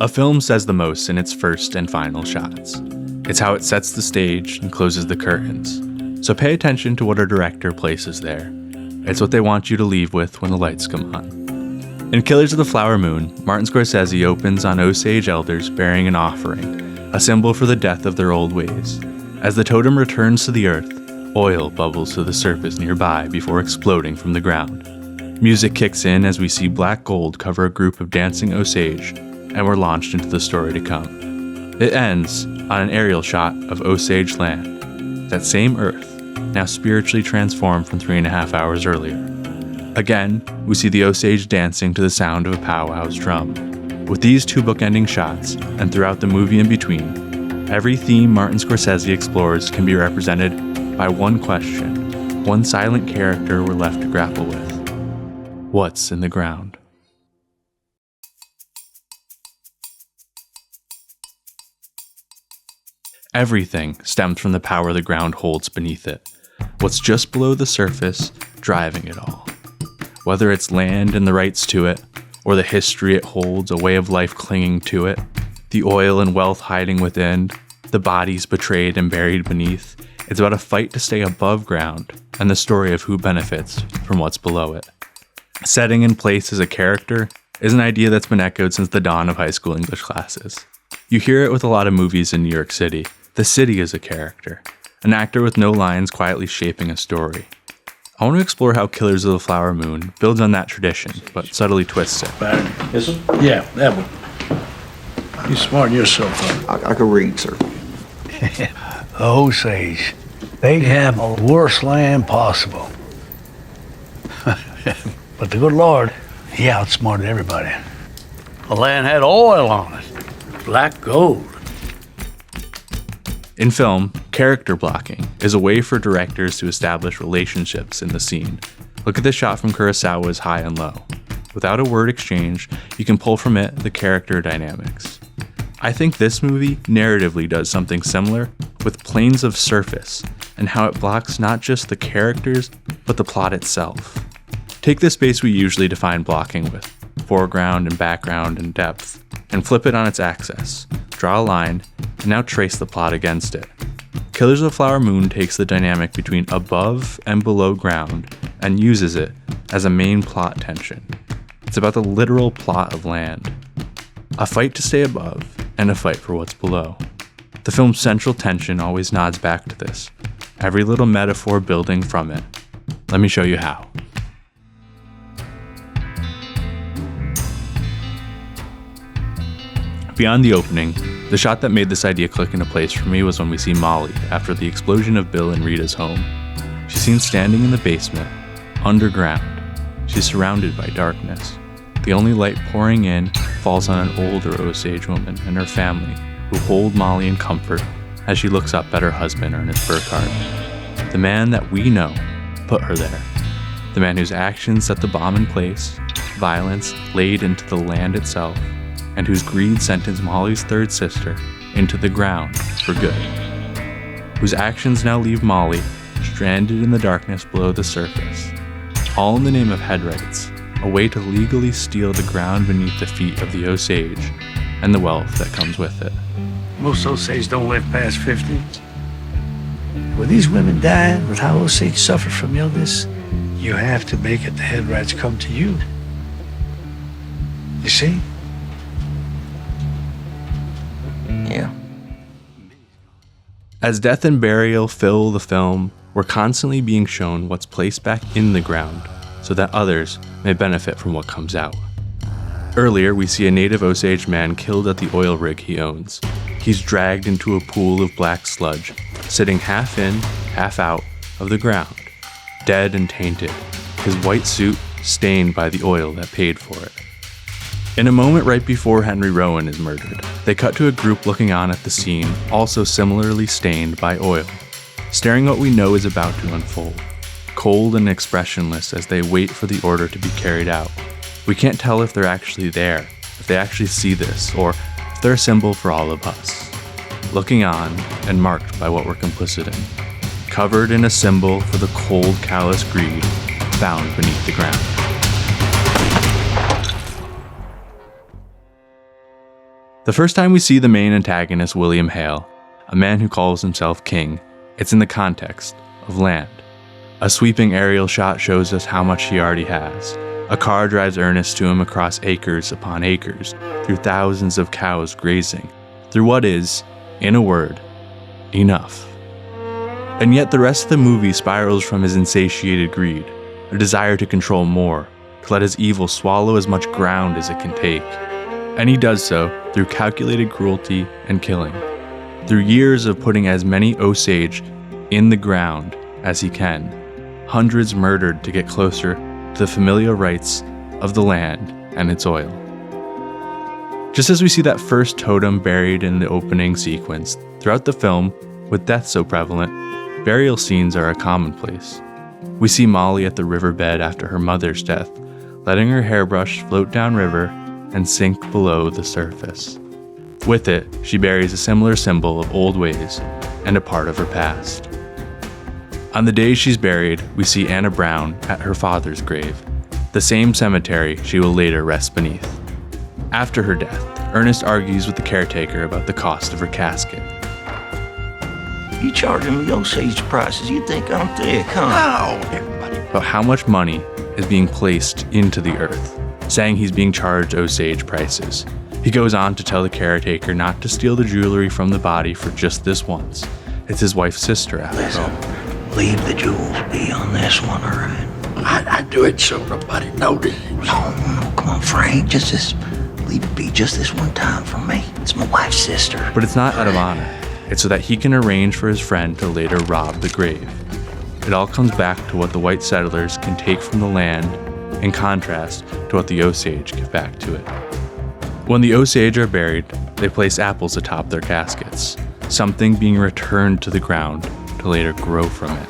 A film says the most in its first and final shots. It's how it sets the stage and closes the curtains. So pay attention to what a director places there. It's what they want you to leave with when the lights come on. In Killers of the Flower Moon, Martin Scorsese opens on Osage elders bearing an offering, a symbol for the death of their old ways. As the totem returns to the earth, oil bubbles to the surface nearby before exploding from the ground. Music kicks in as we see black gold cover a group of dancing Osage, and we're launched into the story to come. It ends on an aerial shot of Osage land, that same earth, now spiritually transformed from 3.5 hours earlier. Again, we see the Osage dancing to the sound of a powwow's drum. With these two bookending shots, and throughout the movie in between, every theme Martin Scorsese explores can be represented by one question, one silent character we're left to grapple with. What's in the ground? Everything stems from the power the ground holds beneath it. What's just below the surface, driving it all. Whether it's land and the rights to it, or the history it holds, a way of life clinging to it, the oil and wealth hiding within, the bodies betrayed and buried beneath, it's about a fight to stay above ground, and the story of who benefits from what's below it. Setting in place as a character is an idea that's been echoed since the dawn of high school English classes. You hear it with a lot of movies in New York City. The city is a character, an actor with no lines quietly shaping a story. I want to explore how Killers of the Flower Moon builds on that tradition, but subtly twists it. This one? Yeah, that one. You smarten yourself up. I can read, sir. The Osage, they have the worst land possible. But the good Lord, he outsmarted everybody. The land had oil on it, black gold. In film, character blocking is a way for directors to establish relationships in the scene. Look at this shot from Kurosawa's High and Low. Without a word exchange, you can pull from it the character dynamics. I think this movie narratively does something similar with Planes of Surface and how it blocks not just the characters, but the plot itself. Take the space we usually define blocking with, foreground and background and depth, and flip it on its axis. Draw a line, and now trace the plot against it. Killers of the Flower Moon takes the dynamic between above and below ground and uses it as a main plot tension. It's about the literal plot of land. A fight to stay above and a fight for what's below. The film's central tension always nods back to this, every little metaphor building from it. Let me show you how. Beyond the opening, the shot that made this idea click into place for me was when we see Molly after the explosion of Bill and Rita's home. She's seen standing in the basement, underground. She's surrounded by darkness. The only light pouring in falls on an older Osage woman and her family, who hold Molly in comfort as she looks up at her husband Ernest Burkhardt. The man that we know put her there. The man whose actions set the bomb in place, violence laid into the land itself, and whose greed sentenced Molly's third sister into the ground for good. Whose actions now leave Molly stranded in the darkness below the surface. All in the name of head rights, a way to legally steal the ground beneath the feet of the Osage and the wealth that comes with it. Most Osage don't live past 50. With these women dying, with how Osage suffer from illness, you have to make it the head rights come to you. You see? Yeah. As death and burial fill the film, we're constantly being shown what's placed back in the ground so that others may benefit from what comes out. Earlier, we see a native Osage man killed at the oil rig he owns. He's dragged into a pool of black sludge, sitting half in, half out of the ground, dead and tainted, his white suit stained by the oil that paid for it. In a moment right before Henry Rowan is murdered, they cut to a group looking on at the scene, also similarly stained by oil, staring what we know is about to unfold, cold and expressionless as they wait for the order to be carried out. We can't tell if they're actually there, if they actually see this, or if they're a symbol for all of us, looking on and marked by what we're complicit in, covered in a symbol for the cold, callous greed found beneath the ground. The first time we see the main antagonist, William Hale, a man who calls himself king, it's in the context of land. A sweeping aerial shot shows us how much he already has. A car drives Ernest to him across acres upon acres, through thousands of cows grazing, through what is, in a word, enough. And yet the rest of the movie spirals from his insatiated greed, a desire to control more, to let his evil swallow as much ground as it can take. And he does so through calculated cruelty and killing, through years of putting as many Osage in the ground as he can, hundreds murdered to get closer to the familial rights of the land and its oil. Just as we see that first totem buried in the opening sequence, throughout the film, with death so prevalent, burial scenes are a commonplace. We see Molly at the riverbed after her mother's death, letting her hairbrush float downriver and sink below the surface. With it, she buries a similar symbol of old ways and a part of her past. On the day she's buried, we see Anna Brown at her father's grave, the same cemetery she will later rest beneath. After her death, Ernest argues with the caretaker about the cost of her casket. You charging me Osage prices, you think I'm thick, huh? Oh, everybody. About how much money is being placed into the earth, saying he's being charged Osage prices. He goes on to tell the caretaker not to steal the jewelry from the body for just this once. It's his wife's sister, after all. Leave the jewels be on this one, all right? I do it so nobody notices. No, come on, Frank, leave it be just this one time for me. It's my wife's sister. But it's not out of honor. It's so that he can arrange for his friend to later rob the grave. It all comes back to what the white settlers can take from the land, in contrast to what the Osage give back to it. When the Osage are buried, they place apples atop their caskets, something being returned to the ground to later grow from it.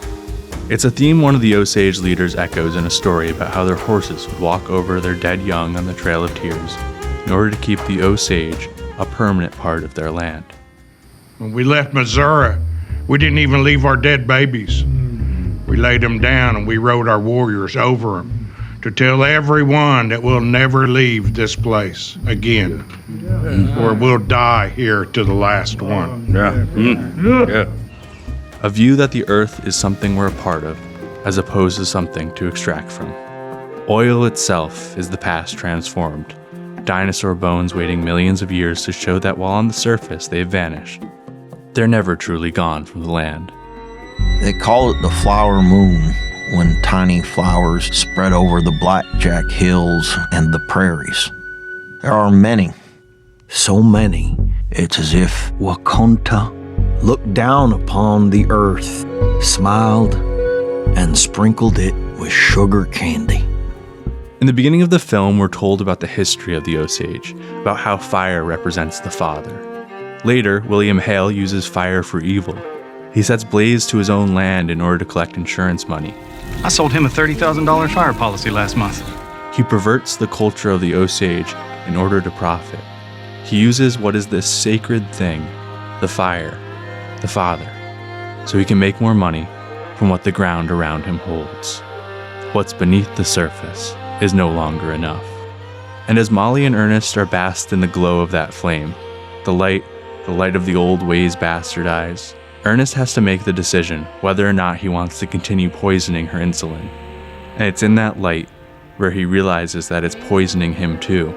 It's a theme one of the Osage leaders echoes in a story about how their horses would walk over their dead young on the Trail of Tears in order to keep the Osage a permanent part of their land. When we left Missouri, we didn't even leave our dead babies. We laid them down and we rode our warriors over them to tell everyone that we'll never leave this place again, or we'll die here to the last one. A view that the earth is something we're a part of, as opposed to something to extract from. Oil itself is the past transformed, dinosaur bones waiting millions of years to show that while on the surface they've vanished, they're never truly gone from the land. They call it the flower moon when tiny flowers spread over the blackjack hills and the prairies. There are many, so many, it's as if Wakonta looked down upon the earth, smiled, and sprinkled it with sugar candy. In the beginning of the film, we're told about the history of the Osage, about how fire represents the father. Later, William Hale uses fire for evil. He sets blaze to his own land in order to collect insurance money. I sold him a $30,000 fire policy last month. He perverts the culture of the Osage in order to profit. He uses what is this sacred thing, the fire, the father, so he can make more money from what the ground around him holds. What's beneath the surface is no longer enough. And as Molly and Ernest are basked in the glow of that flame, the light of the old ways bastardized, Ernest has to make the decision whether or not he wants to continue poisoning her insulin. And it's in that light where he realizes that it's poisoning him too,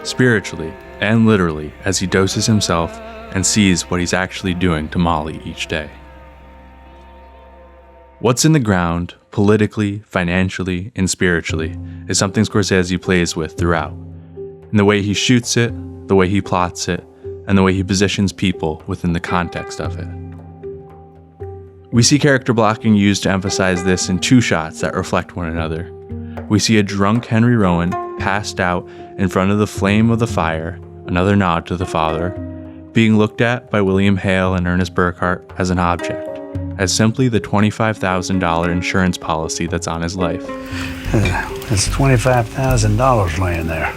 spiritually and literally, as he doses himself and sees what he's actually doing to Molly each day. What's in the ground, politically, financially, and spiritually, is something Scorsese plays with throughout. In the way he shoots it, the way he plots it, and the way he positions people within the context of it. We see character blocking used to emphasize this in two shots that reflect one another. We see a drunk Henry Rowan passed out in front of the flame of the fire, another nod to the father, being looked at by William Hale and Ernest Burkhart as an object, as simply the $25,000 insurance policy that's on his life. That's $25,000 laying there.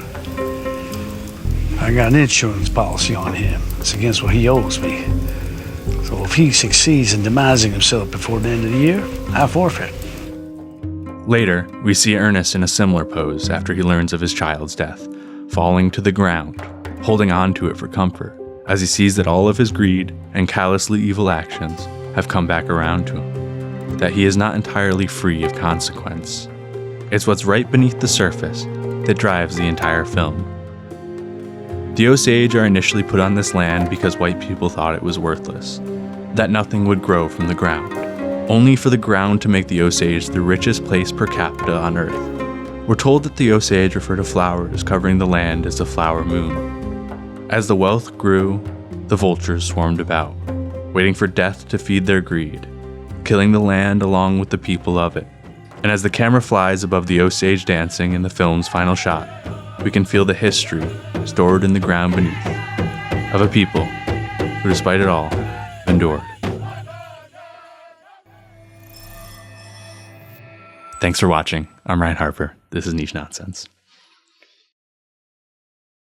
I got an insurance policy on him. It's against what he owes me. So if he succeeds in demising himself before the end of the year, I forfeit. Later, we see Ernest in a similar pose after he learns of his child's death, falling to the ground, holding on to it for comfort, as he sees that all of his greed and callously evil actions have come back around to him, that he is not entirely free of consequence. It's what's right beneath the surface that drives the entire film. The Osage are initially put on this land because white people thought it was worthless, that nothing would grow from the ground, only for the ground to make the Osage the richest place per capita on Earth. We're told that the Osage refer to flowers covering the land as the flower moon. As the wealth grew, the vultures swarmed about, waiting for death to feed their greed, killing the land along with the people of it. And as the camera flies above the Osage dancing in the film's final shot, we can feel the history stored in the ground beneath of a people who, despite it all, endured. Thanks for watching. I'm Ryan Harper. This is Niche Nonsense.